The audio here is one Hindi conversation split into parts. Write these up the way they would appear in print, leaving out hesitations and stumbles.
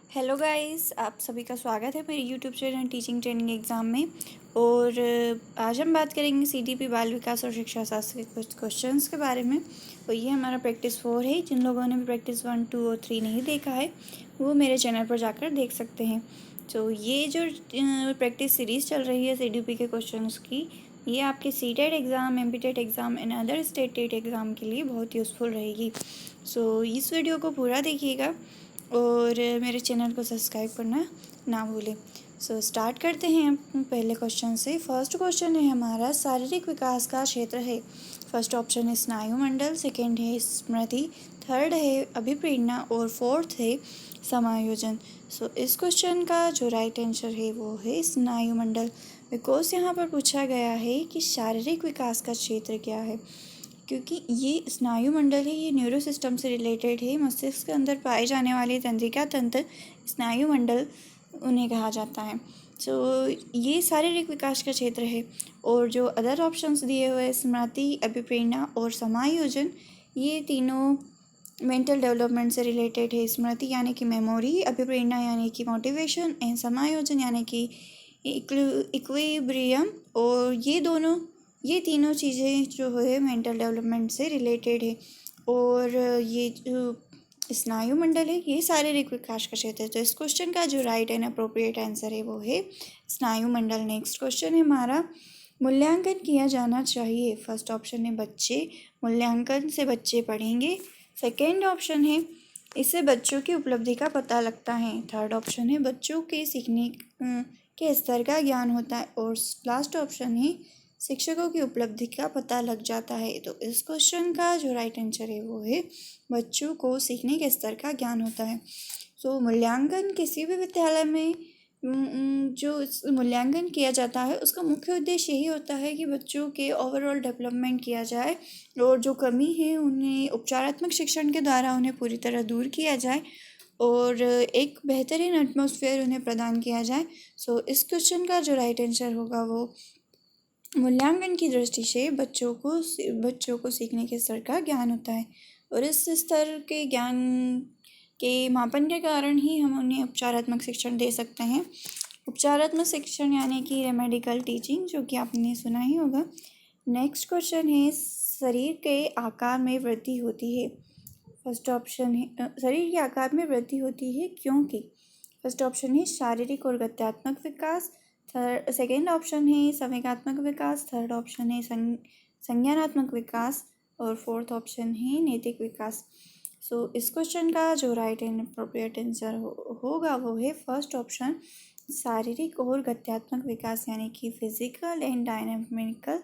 हेलो गाइस, आप सभी का स्वागत है मेरे YouTube channel teaching training exam में। और आज हम बात करेंगे सीडीपी बाल विकास और शिक्षा शास्त्र के कुछ क्वेश्चंस के बारे में। तो ये हमारा प्रैक्टिस 4 है। जिन लोगों ने भी प्रैक्टिस 1, 2 और 3 नहीं देखा है वो मेरे चैनल पर जाकर देख सकते हैं। तो ये जो प्रैक्टिस सीरीज़ चल रही है सीडीपी के क्वेश्चंस की, ये आपके CTET exam, MPTET exam and other state TET exam के लिए बहुत यूज़फुल रहेगी। सो इस वीडियो को पूरा देखिएगा और मेरे चैनल को सब्सक्राइब करना ना भूलें। सो स्टार्ट करते हैं हम पहले क्वेश्चन से। फर्स्ट क्वेश्चन है हमारा, शारीरिक विकास का क्षेत्र है। फर्स्ट ऑप्शन है स्नायुमंडल, सेकंड है स्मृति, थर्ड है अभिप्रेरणा और फोर्थ है समायोजन। सो इस क्वेश्चन का जो राइट आंसर है वो है स्नायुमंडल। बिकॉज यहाँ पर पूछा गया है कि शारीरिक विकास का क्षेत्र क्या है, क्योंकि ये स्नायुमंडल है, ये न्यूरो सिस्टम से रिलेटेड है। मस्तिष्क के अंदर पाए जाने वाले तंत्रिका तंत्र स्नायुमंडल उन्हें कहा जाता है। सो ये शारीरिक विकास का क्षेत्र है। और जो अदर ऑप्शंस दिए हुए स्मृति, अभिप्रेरणा और समायोजन, ये तीनों मेंटल डेवलपमेंट से रिलेटेड है। स्मृति यानी कि मेमोरी, अभिप्रेरणा यानी कि मोटिवेशन एंड समायोजन यानी कि इक्विलिब्रियम। और ये तीनों चीज़ें जो है मेंटल डेवलपमेंट से रिलेटेड है। और ये जो स्नायुमंडल है ये शारीरिक विकास का क्षेत्र है। तो इस क्वेश्चन का जो राइट एंड अप्रोप्रिएट आंसर है वो है स्नायुमंडल। नेक्स्ट क्वेश्चन है हमारा, मूल्यांकन किया जाना चाहिए। फर्स्ट ऑप्शन है बच्चे, मूल्यांकन से बच्चे पढ़ेंगे। सेकेंड ऑप्शन है इससे बच्चों की उपलब्धि का पता लगता है। थर्ड ऑप्शन है बच्चों के सीखने के स्तर का ज्ञान होता है। और लास्ट ऑप्शन है शिक्षकों की उपलब्धि का पता लग जाता है। तो इस क्वेश्चन का जो राइट आंसर है वो है बच्चों को सीखने के स्तर का ज्ञान होता है। सो मूल्यांकन किसी भी विद्यालय में जो मूल्यांकन किया जाता है उसका मुख्य उद्देश्य यही होता है कि बच्चों के ओवरऑल डेवलपमेंट किया जाए और जो कमी है उन्हें उपचारात्मक शिक्षण के द्वारा उन्हें पूरी तरह दूर किया जाए और एक बेहतरीन एटमॉस्फेयर उन्हें प्रदान किया जाए। सो इस क्वेश्चन का जो राइट आंसर होगा वो मूल्यांकन की दृष्टि से बच्चों को सीखने के स्तर का ज्ञान होता है। और इस स्तर के ज्ञान के मापन के कारण ही हम उन्हें उपचारात्मक शिक्षण दे सकते हैं। उपचारात्मक शिक्षण यानी कि रेमेडिकल टीचिंग, जो कि आपने सुना ही होगा। नेक्स्ट क्वेश्चन है, शरीर के आकार में वृद्धि होती है। फर्स्ट ऑप्शन है शरीर के आकार में वृद्धि होती है क्योंकि। फर्स्ट ऑप्शन है शारीरिक और गत्यात्मक विकास। सेकेंड ऑप्शन है संवेगात्मक विकास। थर्ड ऑप्शन है संज्ञानात्मक विकास। और फोर्थ ऑप्शन है नैतिक विकास। सो इस क्वेश्चन का जो राइट एंड अप्रोप्रिएट आंसर होगा वो है फर्स्ट ऑप्शन, शारीरिक और गत्यात्मक विकास यानी कि physical and dynamical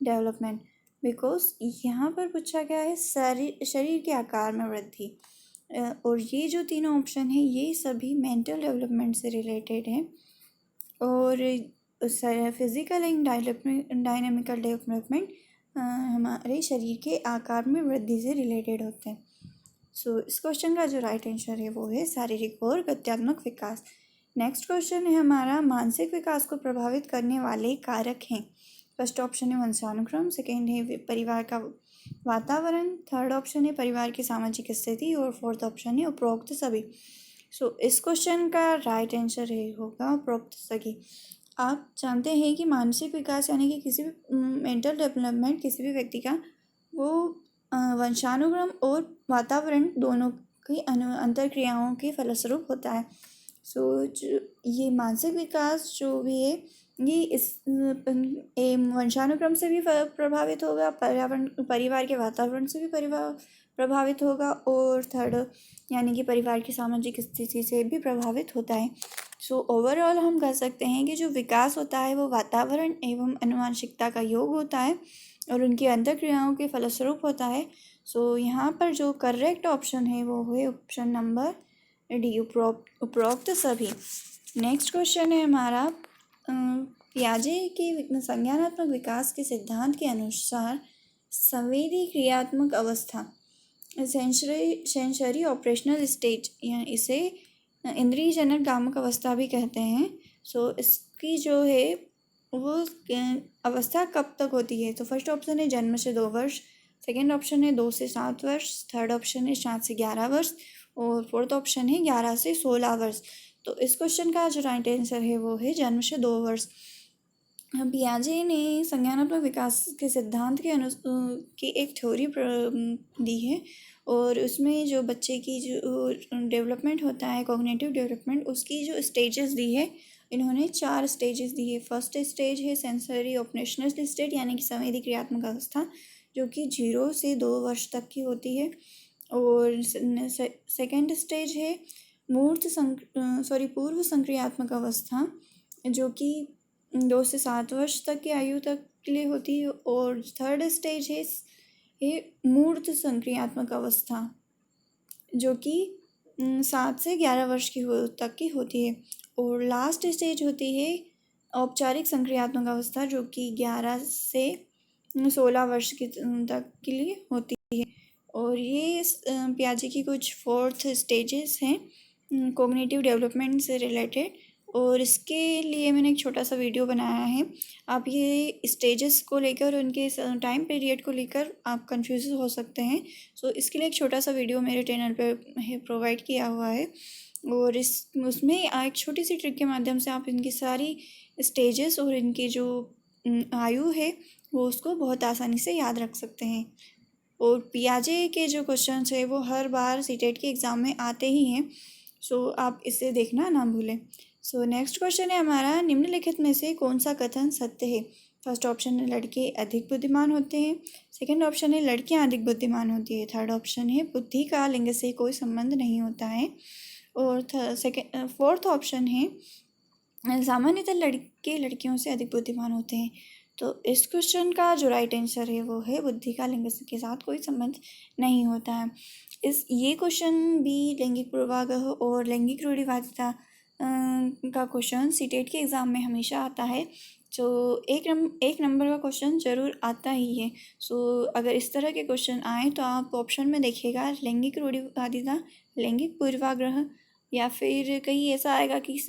development. Because यहाँ पर पूछा गया है शरीर के आकार में वृद्धि। और ये जो तीनों ऑप्शन है ये सभी मेंटल डेवलपमेंट से रिलेटेड हैं और फिजिकल एंड डायनामिकल डेवलपमेंट हमारे शरीर के आकार में वृद्धि से रिलेटेड होते हैं। सो इस क्वेश्चन का जो राइट आंसर है वो है शारीरिक और गत्यात्मक विकास। नेक्स्ट क्वेश्चन है हमारा, मानसिक विकास को प्रभावित करने वाले कारक हैं। फर्स्ट ऑप्शन है वंशानुक्रम, सेकेंड है परिवार का वातावरण, थर्ड ऑप्शन है परिवार की सामाजिक स्थिति और फोर्थ ऑप्शन है उपरोक्त सभी। सो इस क्वेश्चन का राइट आंसर होगा उपरोक्त सभी। आप जानते हैं कि मानसिक विकास यानी कि किसी भी मेंटल डेवलपमेंट किसी भी व्यक्ति का वो वंशानुक्रम और वातावरण दोनों की अंतर्क्रियाओं के फलस्वरूप होता है। सो जो ये मानसिक विकास जो भी है ये इस वंशानुक्रम से भी प्रभावित होगा, परिवार के वातावरण से भी प्रभावित होगा और थर्ड यानी कि परिवार की सामाजिक स्थिति से भी प्रभावित होता है। सो ओवरऑल हम कह सकते हैं कि जो विकास होता है वो वातावरण एवं आनुवंशिकता का योग होता है और उनकी अंतर्क्रियाओं के फलस्वरूप होता है। सो यहाँ पर जो करेक्ट ऑप्शन है वो है ऑप्शन नंबर डी, उपरोक्त सभी। नेक्स्ट क्वेश्चन है हमारा, पियाजे के संज्ञानात्मक विकास के सिद्धांत के अनुसार संवेदी क्रियात्मक अवस्था सेंसरी ऑपरेशनल स्टेज या इसे इंद्रिय जनक कामक अवस्था भी कहते हैं। सो इसकी जो है वो अवस्था कब तक होती है। तो फर्स्ट ऑप्शन है जन्म से 2 वर्ष, सेकेंड ऑप्शन है 2 से 7 वर्ष, थर्ड ऑप्शन है 7 से 11 वर्ष और फोर्थ ऑप्शन है 11 से 16 वर्ष। तो इस क्वेश्चन का जो राइट आंसर है वो है जन्म से 2 वर्ष। पियाजे ने संज्ञानात्मक विकास के सिद्धांत की एक थ्योरी दी है, और उसमें जो बच्चे की जो डेवलपमेंट होता है, कॉग्निटिव डेवलपमेंट, उसकी जो स्टेजेस दी है, इन्होंने 4 स्टेजेस दी है। फर्स्ट स्टेज है सेंसरी ऑपरेशनल स्टेट, यानी कि संवेदी क्रियात्मक अवस्था, जो कि 0 से 2 वर्ष तक की होती है। और सेकेंड स्टेज है पूर्व संक्रियात्मक अवस्था, जो कि 2 से 7 वर्ष तक की आयु तक के लिए होती है। और थर्ड स्टेज है मूर्त संक्रियात्मक अवस्था, जो कि 7 से 11 वर्ष तक की होती है। और लास्ट स्टेज होती है औपचारिक संक्रियात्मक अवस्था, जो कि 11 से 16 वर्ष तक के लिए होती है। और ये पियाजे की कुछ फोर्थ स्टेजेस हैं कॉग्निटिव डेवलपमेंट से रिलेटेड, और इसके लिए मैंने एक छोटा सा वीडियो बनाया है। आप ये स्टेजेस को लेकर, उनके टाइम पीरियड को लेकर आप कंफ्यूज हो सकते हैं। सो इसके लिए एक छोटा सा वीडियो मेरे चैनल पे प्रोवाइड किया हुआ है, और उसमें एक छोटी सी ट्रिक के माध्यम से आप इनकी सारी स्टेजेस और इनकी जो आयु है वो उसको बहुत आसानी से याद रख सकते हैं। और पियाजे के जो क्वेश्चन है वो हर बार सीटेट के एग्ज़ाम में आते ही हैं, सो आप इसे देखना ना भूलें। सो नेक्स्ट क्वेश्चन है हमारा, निम्नलिखित में से कौन सा कथन सत्य है? फर्स्ट ऑप्शन है लड़के अधिक बुद्धिमान होते हैं, सेकंड ऑप्शन है लड़कियां अधिक बुद्धिमान होती है, थर्ड ऑप्शन है बुद्धि का लिंग से कोई संबंध नहीं होता है, और फोर्थ ऑप्शन है सामान्यतः लड़के लड़कियों से अधिक बुद्धिमान होते हैं। तो इस क्वेश्चन का जो राइट आंसर है वो है बुद्धि का लिंग के साथ कोई संबंध नहीं होता है। ये क्वेश्चन भी लैंगिक पूर्वाग्रह और लैंगिक रूढ़िवादिता का क्वेश्चन सीटेट के एग्ज़ाम में हमेशा आता है, जो एक नंबर का क्वेश्चन ज़रूर आता ही है। सो अगर इस तरह के क्वेश्चन आए तो आप ऑप्शन में देखिएगा लैंगिक रूढ़िवादिता, लैंगिक पूर्वाग्रह, या फिर कहीं ऐसा आएगा कि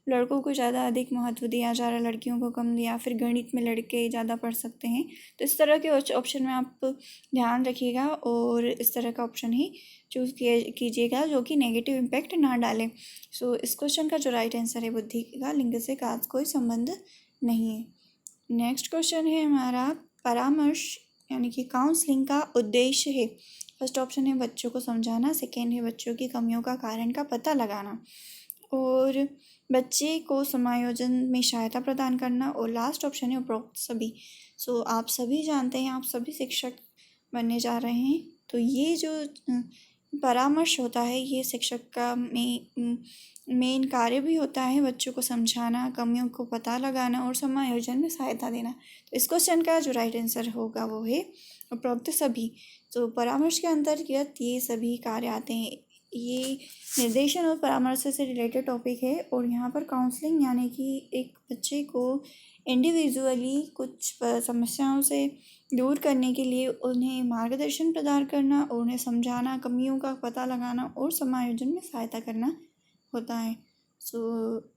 लड़कों को ज़्यादा अधिक महत्व दिया जा रहा है, लड़कियों को कम, या फिर गणित में लड़के ज़्यादा पढ़ सकते हैं। तो इस तरह के ऑप्शन में आप ध्यान रखिएगा और इस तरह का ऑप्शन ही चूज़ कीजिएगा जो कि नेगेटिव इम्पैक्ट ना डाले। सो इस क्वेश्चन का जो राइट आंसर है बुद्धि का लिंग से कोई संबंध नहीं है। नेक्स्ट क्वेश्चन है हमारा, परामर्श यानी कि काउंसलिंग का उद्देश्य है। फर्स्ट ऑप्शन है बच्चों को समझाना, सेकेंड है बच्चों की कमियों का कारण का पता लगाना, और बच्चे को समायोजन में सहायता प्रदान करना, और लास्ट ऑप्शन है उपरोक्त सभी। सो आप सभी जानते हैं, आप सभी शिक्षक बनने जा रहे हैं, तो ये जो परामर्श होता है ये शिक्षक का मेन कार्य भी होता है, बच्चों को समझाना, कमियों को पता लगाना और समायोजन में सहायता देना। तो इस क्वेश्चन का जो राइट आंसर होगा वो है उपरोक्त सभी। तो परामर्श के अंतर्गत ये सभी कार्य आते हैं। ये निर्देशन और परामर्श से रिलेटेड टॉपिक है, और यहाँ पर काउंसलिंग यानी कि एक बच्चे को इंडिविजुअली कुछ समस्याओं से दूर करने के लिए उन्हें मार्गदर्शन प्रदान करना, और उन्हें समझाना, कमियों का पता लगाना और समायोजन में सहायता करना होता है। सो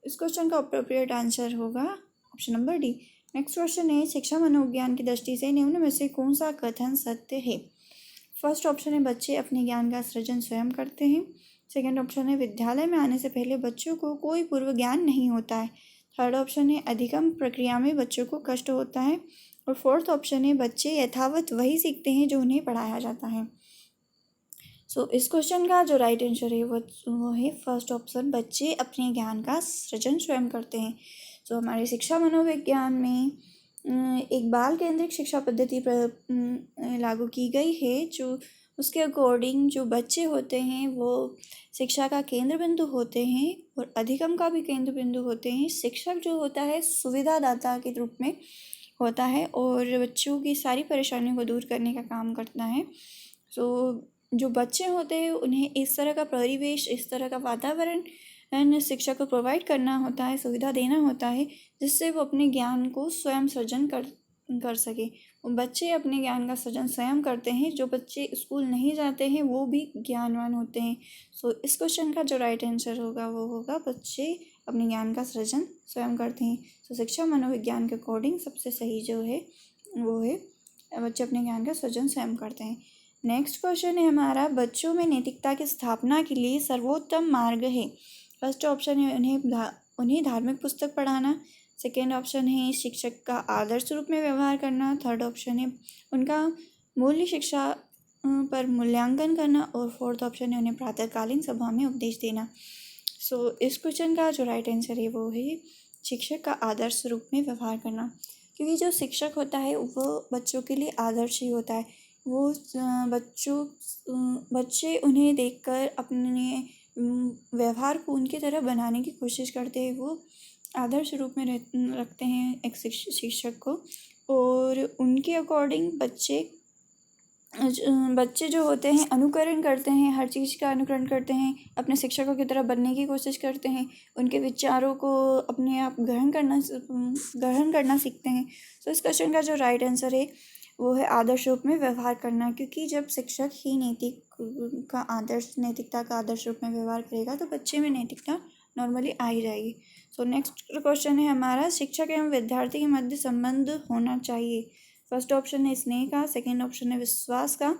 इस क्वेश्चन का अप्रोप्रिएट आंसर होगा option number D. Next question है, शिक्षा मनोविज्ञान की दृष्टि से निम्न में से कौन सा कथन सत्य है? फर्स्ट ऑप्शन है बच्चे अपने ज्ञान का सृजन स्वयं करते हैं, सेकंड ऑप्शन है विद्यालय में आने से पहले बच्चों को कोई पूर्व ज्ञान नहीं होता है, थर्ड ऑप्शन है अधिगम प्रक्रिया में बच्चों को कष्ट होता है, और फोर्थ ऑप्शन है बच्चे यथावत वही सीखते हैं जो उन्हें पढ़ाया जाता है। सो इस क्वेश्चन का जो राइट आंसर है वो है फर्स्ट ऑप्शन, बच्चे अपने ज्ञान का सृजन स्वयं करते हैं। सो हमारे शिक्षा मनोविज्ञान में एक बाल केंद्रित शिक्षा पद्धति लागू की गई है, जो उसके अकॉर्डिंग जो बच्चे होते हैं वो शिक्षा का केंद्र बिंदु होते हैं और अधिगम का भी केंद्र बिंदु होते हैं। शिक्षक जो होता है सुविधादाता के रूप में होता है और बच्चों की सारी परेशानियों को दूर करने का काम करता है। तो जो बच्चे होते हैं उन्हें इस तरह का परिवेश, इस तरह का वातावरण शिक्षक को प्रोवाइड करना होता है, सुविधा देना होता है, जिससे वो अपने ज्ञान को स्वयं सृजन कर सके। बच्चे अपने ज्ञान का सृजन स्वयं करते हैं, जो बच्चे स्कूल नहीं जाते हैं वो भी ज्ञानवान होते हैं। सो इस क्वेश्चन का जो राइट आंसर होगा वो होगा बच्चे अपने ज्ञान का सृजन स्वयं करते हैं। तो शिक्षा मनोविज्ञान के अकॉर्डिंग सबसे सही जो है वो है बच्चे अपने ज्ञान का सृजन स्वयं करते हैं। नेक्स्ट क्वेश्चन है हमारा, बच्चों में नैतिकता की स्थापना के लिए सर्वोत्तम मार्ग है। फर्स्ट ऑप्शन है उन्हें धार्मिक पुस्तक पढ़ाना। सेकेंड ऑप्शन है शिक्षक का आदर्श रूप में व्यवहार करना। थर्ड ऑप्शन है उनका मूल्य शिक्षा पर मूल्यांकन करना। और फोर्थ ऑप्शन है उन्हें प्रातःकालीन सभा में उपदेश देना। सो इस क्वेश्चन का जो राइट आंसर है वो है शिक्षक का आदर्श रूप में व्यवहार करना, क्योंकि जो शिक्षक होता है वो बच्चों के लिए आदर्श ही होता है। वो बच्चे उन्हें देखकर अपने व्यवहार को उनकी तरह बनाने की कोशिश करते हैं। वो आदर्श रूप में रखते हैं एक शिक्षक को, और उनके अकॉर्डिंग बच्चे जो होते हैं अनुकरण करते हैं, हर चीज़ का अनुकरण करते हैं, अपने शिक्षकों की तरह बनने की कोशिश करते हैं, उनके विचारों को अपने आप ग्रहण करना सीखते हैं। तो इस क्वेश्चन का जो राइट आंसर है वो है आदर्श रूप में व्यवहार करना, क्योंकि जब शिक्षक ही नैतिकता का आदर्श रूप में व्यवहार करेगा तो बच्चे में नैतिकता नॉर्मली आ ही जाएगी। सो नेक्स्ट क्वेश्चन है हमारा, शिक्षक एवं विद्यार्थी के मध्य संबंध होना चाहिए। फर्स्ट ऑप्शन है स्नेह का, सेकेंड ऑप्शन है विश्वास का,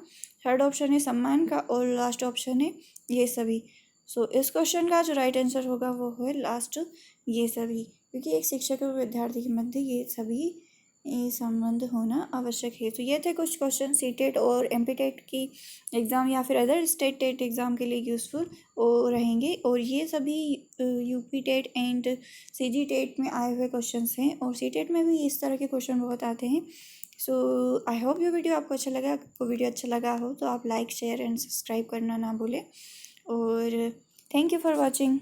थर्ड ऑप्शन है सम्मान का, और लास्ट ऑप्शन है ये सभी। सो इस क्वेश्चन का जो राइट आंसर होगा वो है लास्ट ये सभी, क्योंकि एक शिक्षक और विद्यार्थी के मध्य ये सभी संबंध होना आवश्यक है। तो ये थे कुछ क्वेश्चन सीटेट और एमपीटेट की एग्ज़ाम या फिर अदर स्टेट टेट एग्ज़ाम के लिए यूज़फुल रहेंगे, और ये सभी UP TET and CG TET में आए हुए क्वेश्चंस हैं, और सीटेट में भी इस तरह के क्वेश्चन बहुत आते हैं। सो आई होप ये वीडियो आपको अच्छा लगा। आपको वीडियो अच्छा लगा हो तो आप लाइक शेयर एंड सब्सक्राइब करना ना भूलें, और थैंक यू फॉर वॉचिंग।